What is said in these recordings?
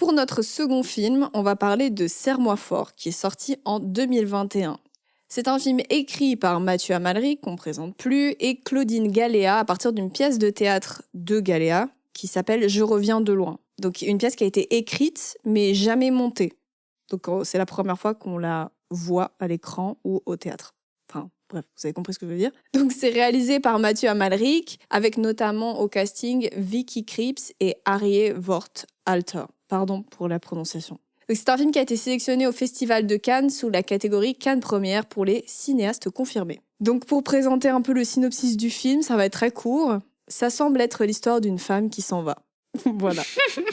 pour notre second film, on va parler de Serre-moi fort, qui est sorti en 2021. C'est un film écrit par Mathieu Amalric, qu'on ne présente plus, et Claudine Galéa, à partir d'une pièce de théâtre de Galéa, qui s'appelle Je reviens de loin. Donc une pièce qui a été écrite, mais jamais montée. Donc c'est la première fois qu'on la voit à l'écran ou au théâtre. Enfin, bref, vous avez compris ce que je veux dire. Donc c'est réalisé par Mathieu Amalric, avec notamment au casting Vicky Krieps et Arie Worth-Alter. Pardon pour la prononciation. Donc c'est un film qui a été sélectionné au Festival de Cannes sous la catégorie Cannes Première pour les cinéastes confirmés. Donc pour présenter un peu le synopsis du film, ça va être très court. Ça semble être l'histoire d'une femme qui s'en va. Voilà,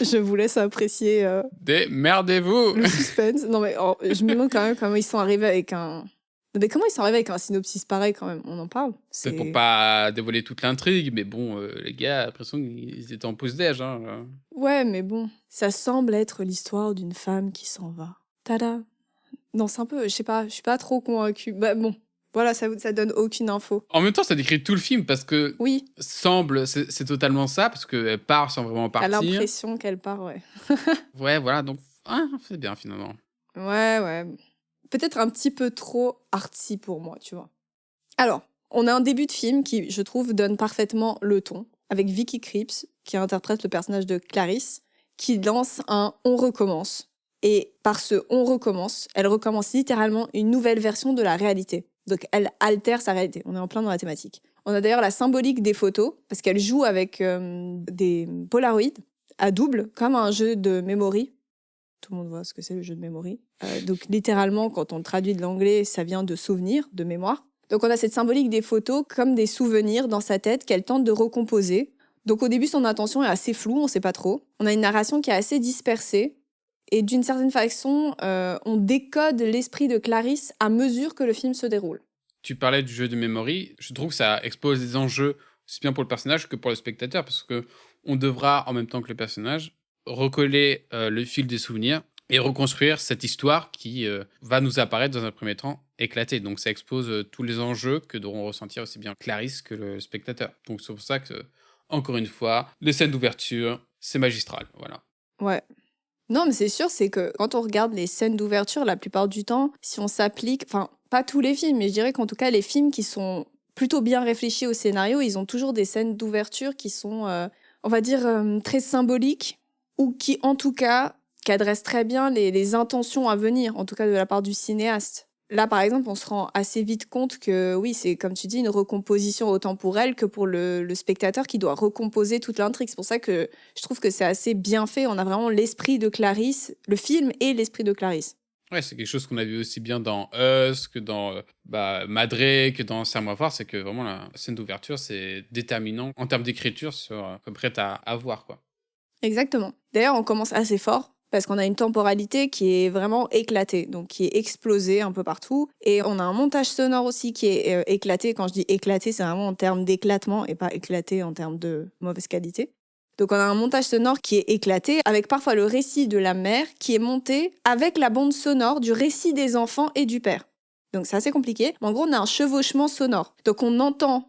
je vous laisse apprécier Démerdez-vous. le suspense. Non mais je me demande quand même comment ils sont arrivés avec un... Mais comment ils sont arrivés avec un synopsis pareil quand même? On en parle? C'est pour pas dévoiler toute l'intrigue, mais bon, les gars, j'ai l'impression qu'ils étaient en pause déj. Hein. Ouais, mais bon, ça semble être l'histoire d'une femme qui s'en va. Tada! Non, c'est un peu... Je sais pas, je suis pas trop convaincue. Bah bon, voilà, ça donne aucune info. En même temps, ça décrit tout le film, parce que Oui, semble, c'est totalement ça, parce qu'elle part sans vraiment t'as partir. l'impression qu'elle part, ouais. Ouais, voilà, donc c'est bien finalement. Ouais. Peut-être un petit peu trop artsy pour moi, tu vois. Alors, on a un début de film qui, je trouve, donne parfaitement le ton, avec Vicky Krieps, qui interprète le personnage de Clarisse, qui lance un « on recommence ». Et par ce « on recommence », elle recommence littéralement une nouvelle version de la réalité. Donc elle altère sa réalité. On est en plein dans la thématique. On a d'ailleurs la symbolique des photos, parce qu'elle joue avec des Polaroids à double, comme un jeu de memory. Tout le monde voit ce que c'est le jeu de memory. Donc littéralement, quand on le traduit de l'anglais, ça vient de souvenirs, de mémoire. Donc on a cette symbolique des photos comme des souvenirs dans sa tête qu'elle tente de recomposer. Donc au début, son intention est assez floue, on ne sait pas trop. On a une narration qui est assez dispersée. Et d'une certaine façon, on décode l'esprit de Clarisse à mesure que le film se déroule. Tu parlais du jeu de memory, je trouve que ça expose des enjeux aussi bien pour le personnage que pour le spectateur, parce que on devra, en même temps que le personnage, recoller le fil des souvenirs et reconstruire cette histoire qui va nous apparaître dans un premier temps éclatée. Donc ça expose tous les enjeux que devront ressentir aussi bien Clarisse que le spectateur. Donc c'est pour ça que, encore une fois, les scènes d'ouverture, c'est magistral, voilà. Ouais. Non, mais c'est sûr, c'est que quand on regarde les scènes d'ouverture, la plupart du temps, si on s'applique, enfin, pas tous les films, mais je dirais qu'en tout cas, les films qui sont plutôt bien réfléchis au scénario, ils ont toujours des scènes d'ouverture qui sont, on va dire, très symboliques, ou qui, en tout cas, cadrent très bien les intentions à venir, en tout cas de la part du cinéaste. Là, par exemple, on se rend assez vite compte que, oui, c'est, comme tu dis, une recomposition autant pour elle que pour le spectateur qui doit recomposer toute l'intrigue. C'est pour ça que je trouve que c'est assez bien fait. On a vraiment l'esprit de Clarisse, le film et l'esprit de Clarisse. Ouais, c'est quelque chose qu'on a vu aussi bien dans Us que dans Madré, que dans Serre-moi fort, c'est que vraiment la scène d'ouverture, c'est déterminant en termes d'écriture sur comme prête à voir, quoi. Exactement. D'ailleurs, on commence assez fort parce qu'on a une temporalité qui est vraiment éclatée, donc qui est explosée un peu partout. Et on a un montage sonore aussi qui est éclaté. Quand je dis éclaté, c'est vraiment en termes d'éclatement et pas éclaté en termes de mauvaise qualité. Donc on a un montage sonore qui est éclaté, avec parfois le récit de la mère qui est monté avec la bande sonore du récit des enfants et du père. Donc c'est assez compliqué. Mais en gros, on a un chevauchement sonore. Donc on entend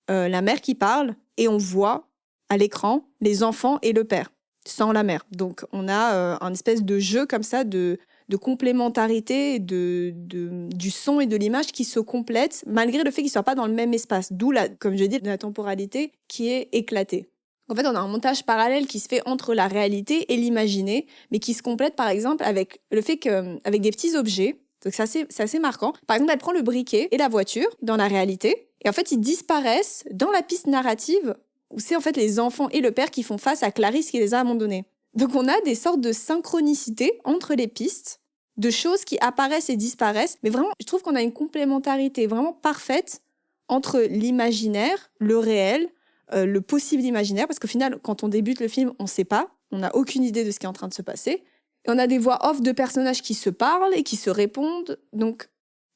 la mère qui parle et on voit à l'écran les enfants et le père, sans la mère. Donc on a un espèce de jeu comme ça de complémentarité du son et de l'image qui se complètent malgré le fait qu'ils ne soient pas dans le même espace. D'où, comme je dis, la temporalité qui est éclatée. En fait, on a un montage parallèle qui se fait entre la réalité et l'imaginé, mais qui se complète par exemple avec le fait qu'avec des petits objets. Donc c'est assez marquant. Par exemple, elle prend le briquet et la voiture dans la réalité, et en fait, ils disparaissent dans la piste narrative où c'est en fait les enfants et le père qui font face à Clarisse qui les a abandonnés. Donc on a des sortes de synchronicité entre les pistes, de choses qui apparaissent et disparaissent, mais vraiment, je trouve qu'on a une complémentarité vraiment parfaite entre l'imaginaire, le réel, le possible imaginaire, parce qu'au final, quand on débute le film, on ne sait pas, on n'a aucune idée de ce qui est en train de se passer. Et on a des voix off de personnages qui se parlent et qui se répondent. Donc,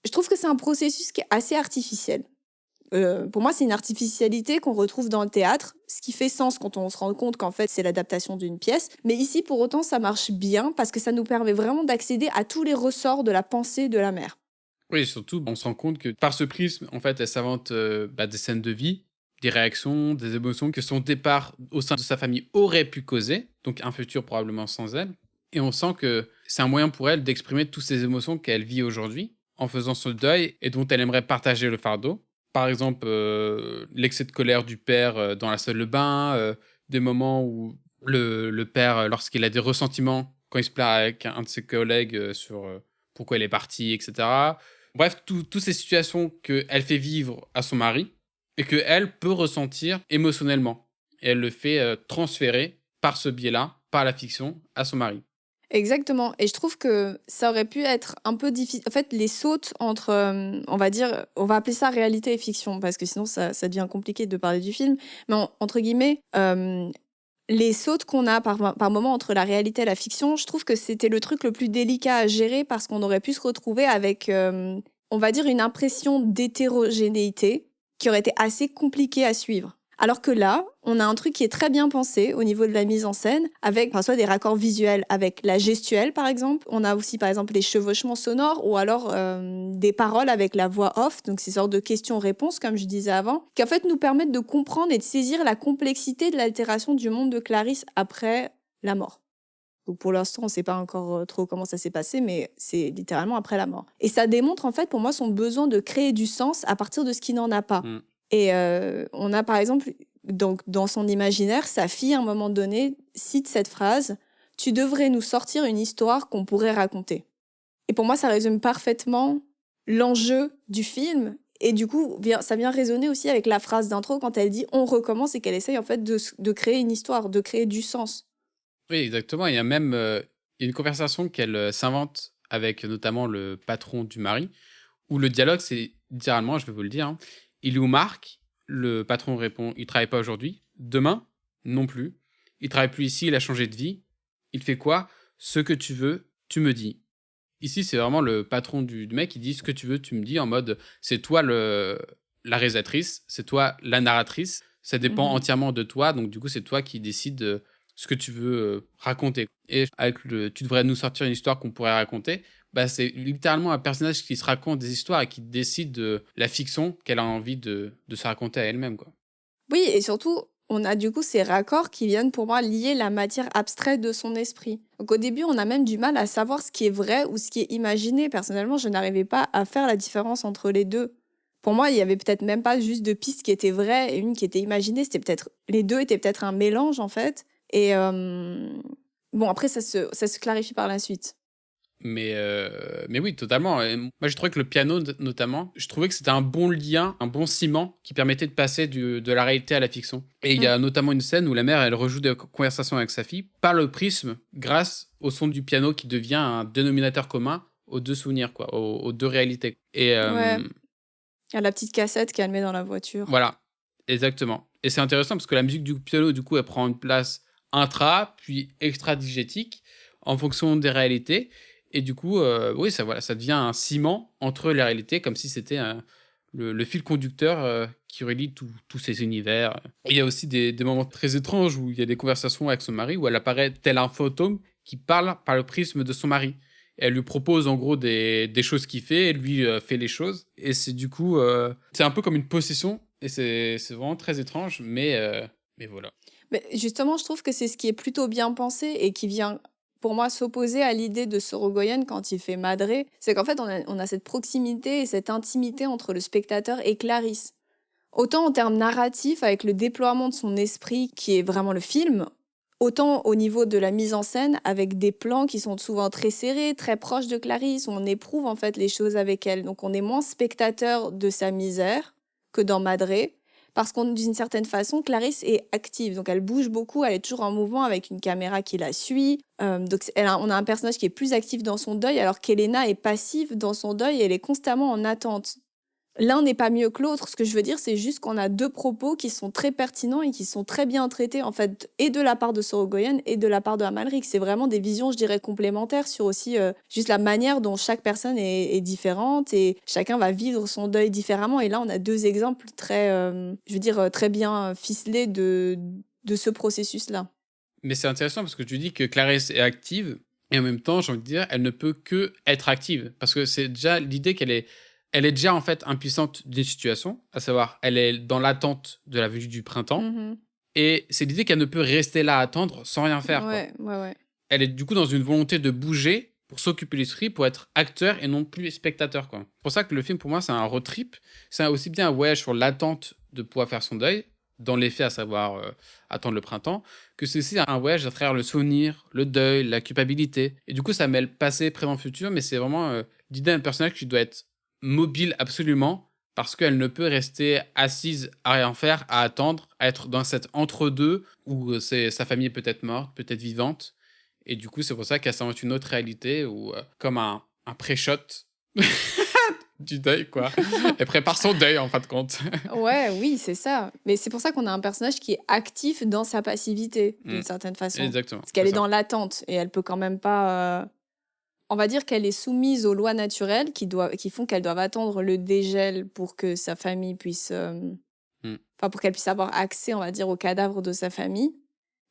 je trouve que c'est un processus qui est assez artificiel. Pour moi, c'est une artificialité qu'on retrouve dans le théâtre, ce qui fait sens quand on se rend compte qu'en fait, c'est l'adaptation d'une pièce. Mais ici, pour autant, ça marche bien parce que ça nous permet vraiment d'accéder à tous les ressorts de la pensée de la mère. Oui, surtout, on se rend compte que par ce prisme, en fait, elle s'invente des scènes de vie, des réactions, des émotions que son départ au sein de sa famille aurait pu causer, donc un futur probablement sans elle. Et on sent que c'est un moyen pour elle d'exprimer toutes ces émotions qu'elle vit aujourd'hui en faisant ce deuil et dont elle aimerait partager le fardeau. Par exemple, l'excès de colère du père dans la salle de bain, des moments où le père, lorsqu'il a des ressentiments, quand il se plaint avec un de ses collègues sur pourquoi elle est partie, etc. Bref, toutes ces situations qu'elle fait vivre à son mari et qu'elle peut ressentir émotionnellement. Et elle le fait transférer par ce biais-là, par la fiction, à son mari. Exactement. Et je trouve que ça aurait pu être un peu difficile. En fait, les sautes entre, on va dire, on va appeler ça réalité et fiction, parce que sinon ça devient compliqué de parler du film. Mais entre guillemets, les sautes qu'on a par moment entre la réalité et la fiction, je trouve que c'était le truc le plus délicat à gérer parce qu'on aurait pu se retrouver avec, on va dire, une impression d'hétérogénéité qui aurait été assez compliquée à suivre. Alors que là, on a un truc qui est très bien pensé au niveau de la mise en scène, avec soit des raccords visuels avec la gestuelle, par exemple. On a aussi, par exemple, les chevauchements sonores ou alors des paroles avec la voix off, donc ces sortes de questions-réponses, comme je disais avant, qui en fait nous permettent de comprendre et de saisir la complexité de l'altération du monde de Clarisse après la mort. Donc pour l'instant, on ne sait pas encore trop comment ça s'est passé, mais c'est littéralement après la mort. Et ça démontre en fait pour moi son besoin de créer du sens à partir de ce qui n'en a pas. Mm. Et on a par exemple, donc, dans son imaginaire, sa fille à un moment donné cite cette phrase « Tu devrais nous sortir une histoire qu'on pourrait raconter ». Et pour moi, ça résume parfaitement l'enjeu du film. Et du coup, ça vient résonner aussi avec la phrase d'intro quand elle dit « On recommence » et qu'elle essaye en fait de créer une histoire, de créer du sens. Oui, exactement. Il y a même une conversation qu'elle s'invente avec notamment le patron du mari, où le dialogue, c'est littéralement, je vais vous le dire, hein, il ou Marc, le patron répond, il travaille pas aujourd'hui, demain, non plus, il travaille plus ici, il a changé de vie, il fait quoi? Ce que tu veux, tu me dis. Ici, c'est vraiment le patron du mec qui dit ce que tu veux, tu me dis, en mode, c'est toi la réalisatrice, c'est toi la narratrice, ça dépend Mhm. entièrement de toi, donc du coup, c'est toi qui décides ce que tu veux raconter. Et avec tu devrais nous sortir une histoire qu'on pourrait raconter, bah, c'est littéralement un personnage qui se raconte des histoires et qui décide de la fiction qu'elle a envie de se raconter à elle-même, quoi. Oui, et surtout, on a du coup ces raccords qui viennent pour moi lier la matière abstraite de son esprit. Donc au début, on a même du mal à savoir ce qui est vrai ou ce qui est imaginé. Personnellement, je n'arrivais pas à faire la différence entre les deux. Pour moi, il y avait peut-être même pas juste deux pistes qui étaient vraies et une qui était imaginée. C'était peut-être les deux étaient peut-être un mélange en fait. Et bon, après ça se clarifie par la suite. Mais oui, totalement. Et moi, j'ai trouvé que le piano, notamment, je trouvais que c'était un bon lien, un bon ciment qui permettait de passer de la réalité à la fiction. Et il y Mm. a notamment une scène où la mère, elle rejoue des conversations avec sa fille par le prisme, grâce au son du piano qui devient un dénominateur commun aux deux souvenirs, quoi, aux deux réalités. Et Ouais, il y a la petite cassette qu'elle met dans la voiture. voilà, exactement. Et c'est intéressant parce que la musique du piano, du coup, elle prend une place intra, puis extra-digétique en fonction des réalités. Et du coup, oui, ça, voilà, ça devient un ciment entre les réalités, comme si c'était le fil conducteur qui relie tous ces univers. Et il y a aussi des moments très étranges où il y a des conversations avec son mari, où elle apparaît tel un fantôme qui parle par le prisme de son mari. Et elle lui propose en gros des choses qu'il fait, et lui fait les choses. Et c'est du coup, c'est un peu comme une possession, et c'est vraiment très étrange, mais voilà. Mais justement, je trouve que c'est ce qui est plutôt bien pensé et qui vient, pour moi, s'opposer à l'idée de Sorogoyen quand il fait Madré. C'est qu'en fait, on a cette proximité et cette intimité entre le spectateur et Clarisse. Autant en termes narratifs, avec le déploiement de son esprit, qui est vraiment le film, autant au niveau de la mise en scène, avec des plans qui sont souvent très serrés, très proches de Clarisse, où on éprouve en fait les choses avec elle. Donc on est moins spectateur de sa misère que dans Madré, parce qu'on, d'une certaine façon, Clarisse est active. Donc elle bouge beaucoup, elle est toujours en mouvement avec une caméra qui la suit. On a un personnage qui est plus actif dans son deuil, alors qu'Elena est passive dans son deuil et elle est constamment en attente. L'un n'est pas mieux que l'autre. Ce que je veux dire, c'est juste qu'on a deux propos qui sont très pertinents et qui sont très bien traités, en fait, et de la part de Sorogoyen et de la part de Amalric. C'est vraiment des visions, je dirais, complémentaires sur aussi juste la manière dont chaque personne est différente et chacun va vivre son deuil différemment. Et là, on a deux exemples très, je veux dire, très bien ficelés de ce processus-là. Mais c'est intéressant parce que tu dis que Clarisse est active, et en même temps, j'ai envie de dire, elle ne peut que être active. Parce que c'est déjà l'idée elle est déjà en fait impuissante d'une situation, à savoir, elle est dans l'attente de la venue du printemps, Mhm. et c'est l'idée qu'elle ne peut rester là à attendre sans rien faire, quoi. Ouais, ouais, ouais. elle est du coup dans une volonté de bouger pour s'occuper de l'esprit, pour être acteur et non plus spectateur, quoi. C'est pour ça que le film, pour moi, c'est un road trip. C'est aussi bien un voyage sur l'attente de pouvoir faire son deuil, dans les faits, à savoir attendre le printemps, que c'est aussi un voyage à travers le souvenir, le deuil, la culpabilité. Et du coup, ça mêle passé, présent, futur, mais c'est vraiment l'idée d'un personnage qui doit être mobile absolument, parce qu'elle ne peut rester assise à rien faire, à attendre, à être dans cet entre-deux où sa famille est peut-être morte, peut-être vivante. Et du coup, c'est pour ça qu'elle s'invente une autre réalité où, comme un pré-shot du deuil, quoi. Elle prépare son deuil, en fin de compte. Ouais, oui, c'est ça. Mais c'est pour ça qu'on a un personnage qui est actif dans sa passivité, d'une certaine façon. Exactement. Parce qu'elle c'est est ça. dans l'attente et elle peut quand même pas. On va dire qu'elle est soumise aux lois naturelles qui font qu'elle doit attendre le dégel pour que sa famille puisse. Mm. Enfin, pour qu'elle puisse avoir accès, on va dire, au cadavre de sa famille.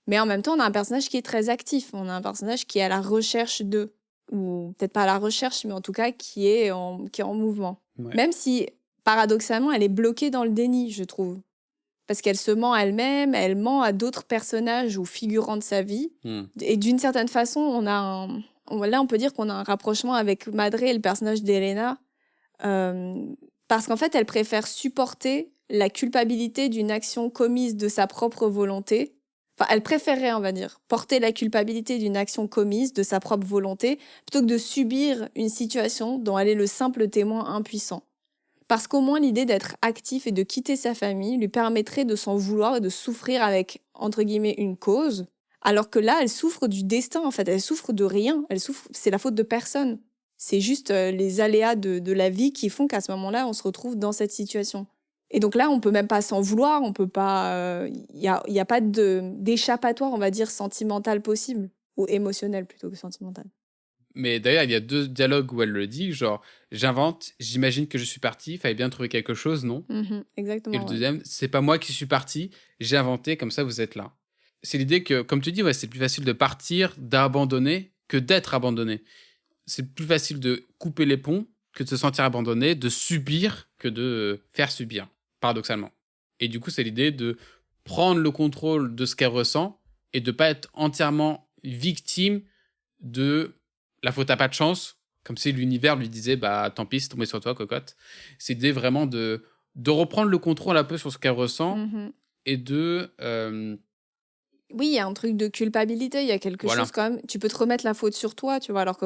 Mais en même temps, on a un personnage qui est très actif. On a un personnage qui est à la recherche d'eux. Ou peut-être pas à la recherche, mais en tout cas qui est en mouvement. Ouais. Même si, paradoxalement, elle est bloquée dans le déni, je trouve. Parce qu'elle se ment elle-même, elle ment à d'autres personnages ou figurants de sa vie. Mm. Et d'une certaine façon, là, on peut dire qu'on a un rapprochement avec Madré et le personnage d'Elena. Parce qu'en fait, elle préfère supporter la culpabilité d'une action commise de sa propre volonté. Enfin, elle préférerait, on va dire, porter la culpabilité d'une action commise de sa propre volonté plutôt que de subir une situation dont elle est le simple témoin impuissant. Parce qu'au moins, l'idée d'être actif et de quitter sa famille lui permettrait de s'en vouloir et de souffrir avec, entre guillemets, une cause. Alors que là, elle souffre du destin, en fait. Elle souffre de rien. C'est la faute de personne. C'est juste les aléas de la vie qui font qu'à ce moment-là, on se retrouve dans cette situation. Et donc là, on peut même pas s'en vouloir, on peut pas. Y a pas d'échappatoire, on va dire, sentimental possible. Ou émotionnel plutôt que sentimental. Mais d'ailleurs, il y a 2 dialogues où elle le dit, genre: «J'invente, j'imagine que je suis parti, fallait bien trouver quelque chose, non?» Mhm, Et le exactement, ouais. deuxième: «C'est pas moi qui suis parti, j'ai inventé, comme ça vous êtes là». C'est l'idée que, comme tu dis, ouais, c'est plus facile de partir, d'abandonner, que d'être abandonné. C'est plus facile de couper les ponts que de se sentir abandonné, de subir que de faire subir, paradoxalement. Et du coup, c'est l'idée de prendre le contrôle de ce qu'elle ressent et de pas être entièrement victime de la faute à pas de chance, comme si l'univers lui disait bah tant pis, c'est tombé sur toi, cocotte. C'est l'idée vraiment de reprendre le contrôle un peu sur ce qu'elle ressent Mhm. et de Oui, il y a un truc de culpabilité, il y a quelque chose voilà, quand même. Tu peux te remettre la faute sur toi, tu vois, alors que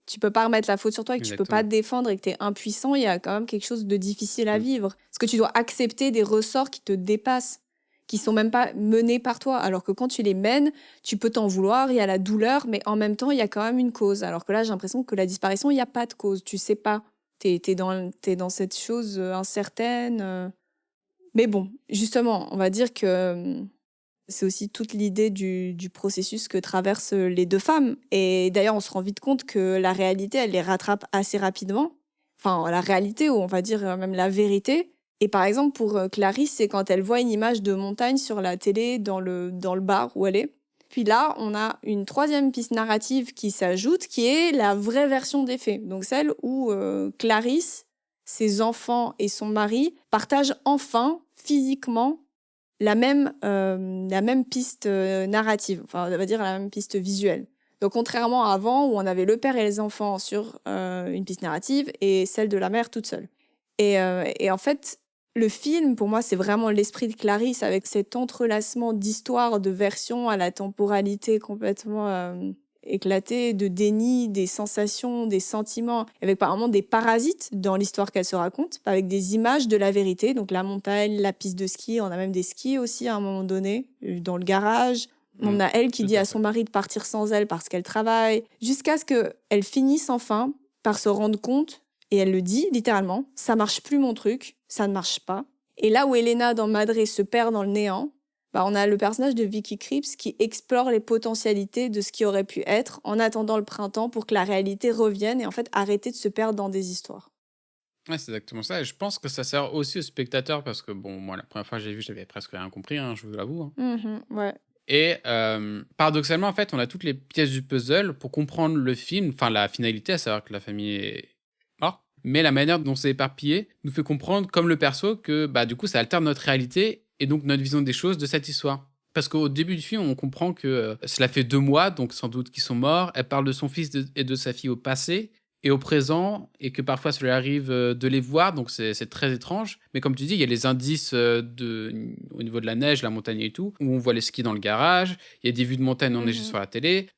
tu peux pas remettre la faute sur toi et que tu peux pas exactement. te défendre et que tu es impuissant, il y a quand même quelque chose de difficile à Mm. vivre. Parce que tu dois accepter des ressorts qui te dépassent, qui sont même pas menés par toi. Alors que quand tu les mènes, tu peux t'en vouloir, il y a la douleur, mais en même temps, il y a quand même une cause. Alors que là, j'ai l'impression que la disparition, il n'y a pas de cause. Tu sais pas. T'es dans cette chose incertaine. Mais bon, justement, on va dire que c'est aussi toute l'idée du processus que traversent les deux femmes. Et d'ailleurs, on se rend vite compte que la réalité, elle les rattrape assez rapidement. Enfin, la réalité, ou on va dire même la vérité. Et par exemple, pour Clarisse, c'est quand elle voit une image de montagne sur la télé dans le bar où elle est. Puis là, on a une troisième piste narrative qui s'ajoute, qui est la vraie version des faits. Donc celle où Clarisse, ses enfants et son mari partagent enfin physiquement la même piste narrative, enfin, on va dire la même piste visuelle. Donc, contrairement à avant, où on avait le père et les enfants sur une piste narrative et celle de la mère toute seule. Et en fait, le film, pour moi, c'est vraiment l'esprit de Clarisse avec cet entrelacement d'histoires, de versions à la temporalité complètement éclatée, de déni, des sensations, des sentiments, avec apparemment des parasites dans l'histoire qu'elle se raconte, avec des images de la vérité, donc la montagne, la piste de ski, on a même des skis aussi à un moment donné, dans le garage. On a elle qui Tout dit à à fait. son mari de partir sans elle parce qu'elle travaille, jusqu'à ce qu'elle finisse enfin par se rendre compte, et elle le dit littéralement, ça marche plus mon truc, ça ne marche pas. Et là où Elena dans Madré se perd dans le néant, bah on a le personnage de Vicky Krieps qui explore les potentialités de ce qui aurait pu être en attendant le printemps pour que la réalité revienne et en fait arrêter de se perdre dans des histoires. Ouais, c'est exactement ça et je pense que ça sert aussi aux spectateurs parce que bon, moi, la première fois que j'ai vu, j'avais presque rien compris, hein, je vous l'avoue, hein. Mhm, ouais. Et paradoxalement, en fait, on a toutes les pièces du puzzle pour comprendre le film, enfin la finalité, à savoir que la famille est morte, mais la manière dont c'est éparpillé nous fait comprendre, comme le perso, que bah, du coup, ça alterne notre réalité et donc notre vision des choses de cette histoire. Parce qu'au début du film, on comprend que cela fait 2 mois, donc sans doute qu'ils sont morts. Elle parle de son fils et de sa fille au passé et au présent, et que parfois ça lui arrive de les voir, donc c'est très étrange. Mais comme tu dis, il y a les indices au niveau de la neige, la montagne et tout, où on voit les skis dans le garage, il y a des vues de montagne enneigées Mhm. sur la télé.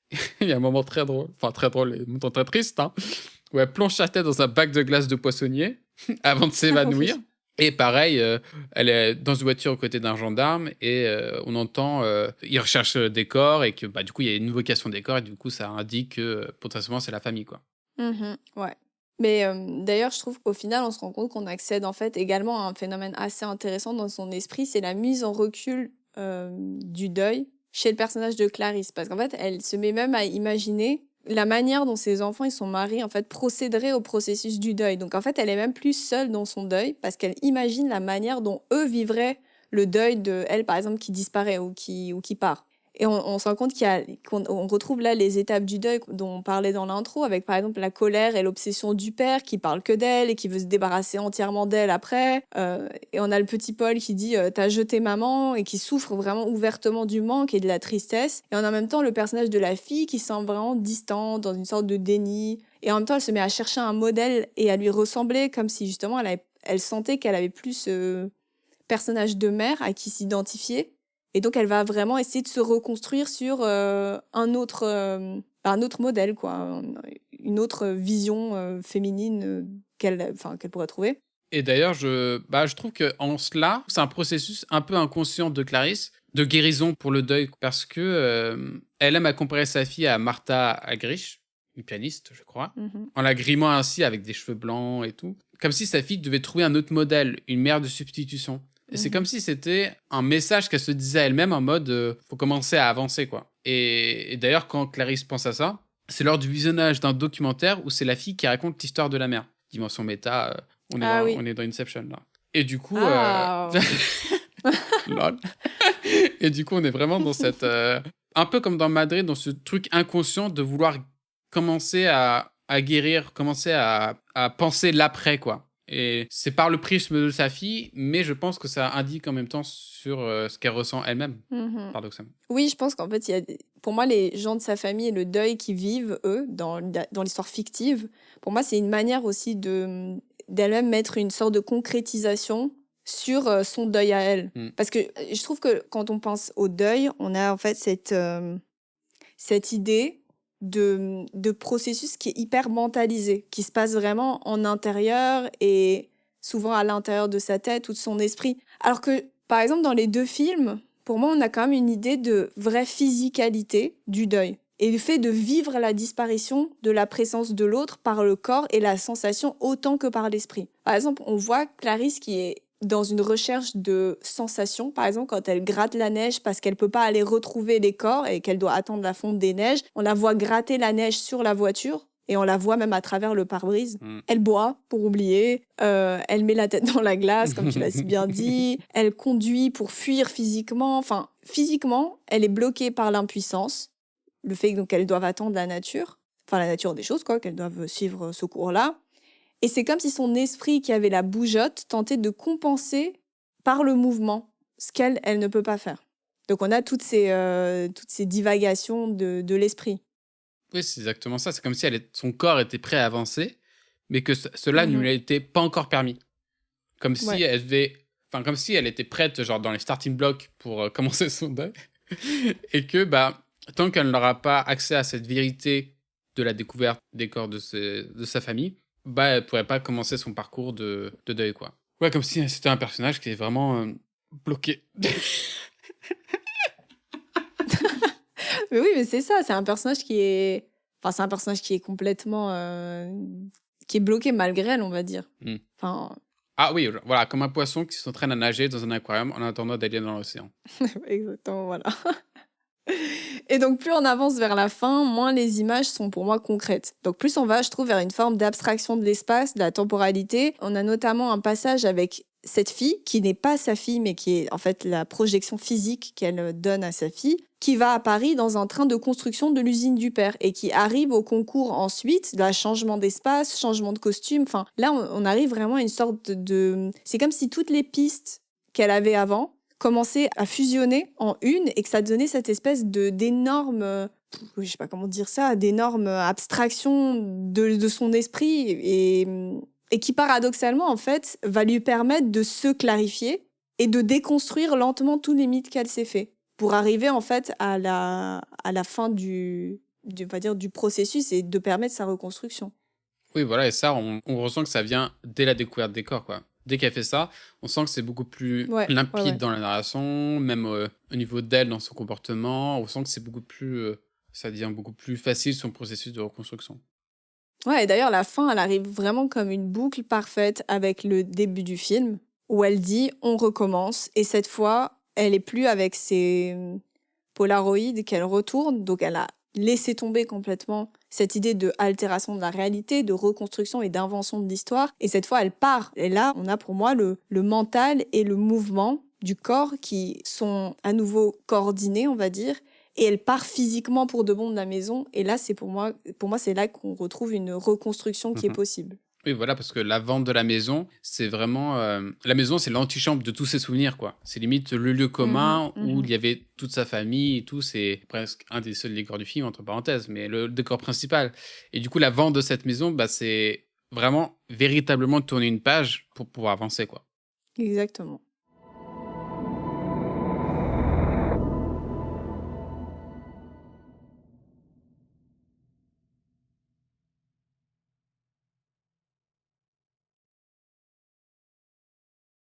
Il y a un moment très drôle, enfin très drôle, et en même temps très triste, hein, où elle plonge sa tête dans un bac de glace de poissonnier avant de Ah s'évanouir. oui. Et pareil, elle est dans une voiture aux côtés d'un gendarme et on entend, il recherche des corps et que, bah, du coup, il y a une vocation des corps et du coup, ça indique que, potentiellement, c'est la famille, quoi. Mhm. Ouais. Mais d'ailleurs, je trouve qu'au final, on se rend compte qu'on accède en fait également à un phénomène assez intéressant dans son esprit, c'est la mise en recul du deuil chez le personnage de Clarisse. Parce qu'en fait, elle se met même à imaginer la manière dont ses enfants et son mari en fait procéderaient au processus du deuil. Donc en fait, elle est même plus seule dans son deuil parce qu'elle imagine la manière dont eux vivraient le deuil de elle, par exemple, qui disparaît ou qui part. Et on se rend compte qu'on on retrouve là les étapes du deuil dont on parlait dans l'intro, avec par exemple la colère et l'obsession du père qui parle que d'elle et qui veut se débarrasser entièrement d'elle après. Et on a le petit Paul qui dit t'as jeté maman et qui souffre vraiment ouvertement du manque et de la tristesse. Et en même temps le personnage de la fille qui semble vraiment distant, dans une sorte de déni. Et en même temps elle se met à chercher un modèle et à lui ressembler comme si justement elle sentait qu'elle avait plus ce personnage de mère à qui s'identifier. Et donc, elle va vraiment essayer de se reconstruire sur un autre modèle, quoi, une autre vision féminine qu'elle pourrait trouver. Et d'ailleurs, je trouve qu'en cela, c'est un processus un peu inconscient de Clarisse, de guérison pour le deuil, parce que elle aime à comparer sa fille à Martha Agrich, une pianiste, je crois, Mhm. en la grimant ainsi avec des cheveux blancs et tout, comme si sa fille devait trouver un autre modèle, une mère de substitution. Et c'est comme Mhm. si c'était un message qu'elle se disait à elle-même en mode faut commencer à avancer, quoi. Et d'ailleurs, quand Clarisse pense à ça, c'est lors du visionnage d'un documentaire où c'est la fille qui raconte l'histoire de la mère. Dimension méta, Ah on oui. est dans Inception, là. Et du coup, Ah. lol. Et du coup, on est vraiment dans cette, un peu comme dans Madrid, dans ce truc inconscient de vouloir commencer à guérir, commencer à penser l'après, quoi. Et c'est par le prisme de sa fille, mais je pense que ça indique en même temps sur ce qu'elle ressent elle-même, Mhm. paradoxalement. Oui, je pense qu'en fait, pour moi, les gens de sa famille et le deuil qu'ils vivent, eux, dans l'histoire fictive, pour moi, c'est une manière aussi d'elle-même mettre une sorte de concrétisation sur son deuil à elle. Mm. Parce que je trouve que quand on pense au deuil, on a en fait cette idée de processus qui est hyper mentalisé, qui se passe vraiment en intérieur et souvent à l'intérieur de sa tête ou de son esprit. Alors que, par exemple, dans les deux films, pour moi, on a quand même une idée de vraie physicalité du deuil et le fait de vivre la disparition de la présence de l'autre par le corps et la sensation autant que par l'esprit. Par exemple, on voit Clarisse qui est dans une recherche de sensations, par exemple quand elle gratte la neige parce qu'elle peut pas aller retrouver les corps et qu'elle doit attendre la fonte des neiges, on la voit gratter la neige sur la voiture et on la voit même à travers le pare-brise. Mm. Elle boit pour oublier, elle met la tête dans la glace, comme tu l'as si bien dit, elle conduit pour fuir physiquement. Enfin, physiquement, elle est bloquée par l'impuissance, le fait donc qu'elle doive attendre la nature, enfin la nature des choses, quoi, qu'elle doive suivre ce cours-là. Et c'est comme si son esprit, qui avait la bougeotte, tentait de compenser par le mouvement ce elle ne peut pas faire. Donc on a toutes ces divagations de l'esprit. Oui, c'est exactement ça. C'est comme si son corps était prêt à avancer, mais que cela ne Mhm. lui était pas encore permis. Comme si Ouais. elle devait, enfin, comme si elle était prête, genre dans les starting blocks pour commencer son deuil, et que bah tant qu'elle n'aura pas accès à cette vérité de la découverte des corps de sa famille, bah elle pourrait pas commencer son parcours de deuil, quoi. Ouais, comme si c'était un personnage qui est vraiment bloqué. Mais oui, mais c'est ça, c'est un personnage qui est... Enfin, c'est un personnage qui est complètement... qui est bloqué malgré elle, on va dire. Hmm. Enfin, Ah oui, voilà, comme un poisson qui s'entraîne à nager dans un aquarium en attendant d'aller dans l'océan. exactement, voilà. Et donc, plus on avance vers la fin, moins les images sont pour moi concrètes. Donc, plus on va, je trouve, vers une forme d'abstraction de l'espace, de la temporalité. On a notamment un passage avec cette fille, qui n'est pas sa fille, mais qui est en fait la projection physique qu'elle donne à sa fille, qui va à Paris dans un train de construction de l'usine du père et qui arrive au concours ensuite, là, changement d'espace, changement de costume. Enfin, là, on arrive vraiment à une sorte de... C'est comme si toutes les pistes qu'elle avait avant commençaient à fusionner en une et que ça donnait cette espèce d'énorme, je sais pas comment dire ça, d'énorme abstraction de son esprit et qui paradoxalement, en fait, va lui permettre de se clarifier et de déconstruire lentement tous les mythes qu'elle s'est fait pour arriver, en fait, à la fin on va dire, du processus et de permettre sa reconstruction. Oui, voilà, et ça, on ressent que ça vient dès la découverte des corps, quoi. Dès qu'elle fait ça, on sent que c'est beaucoup plus Ouais, ouais, limpide ouais. dans la narration, même au niveau d'elle, dans son comportement. On sent que c'est beaucoup plus, ça devient beaucoup plus facile son processus de reconstruction. Ouais, et d'ailleurs, la fin, elle arrive vraiment comme une boucle parfaite avec le début du film, où elle dit on recommence, et cette fois, elle est plus avec ses polaroïdes qu'elle retourne, donc elle a laissé tomber complètement cette idée de altération de la réalité, de reconstruction et d'invention de l'histoire, et cette fois, elle part. Et là, on a pour moi le mental et le mouvement du corps qui sont à nouveau coordonnés, on va dire, et elle part physiquement pour de bon de la maison. Et là, pour moi, c'est là qu'on retrouve une reconstruction qui est Mhm. possible. Oui, voilà, parce que la vente de la maison, c'est vraiment... la maison, c'est l'antichambre de tous ses souvenirs, quoi. C'est limite le lieu Mhm, commun où il mhm. y avait toute sa famille et tout. C'est presque un des seuls décors du film, entre parenthèses, mais le décor principal. Et du coup, la vente de cette maison, bah, c'est vraiment véritablement tourner une page pour pouvoir avancer, quoi. Exactement.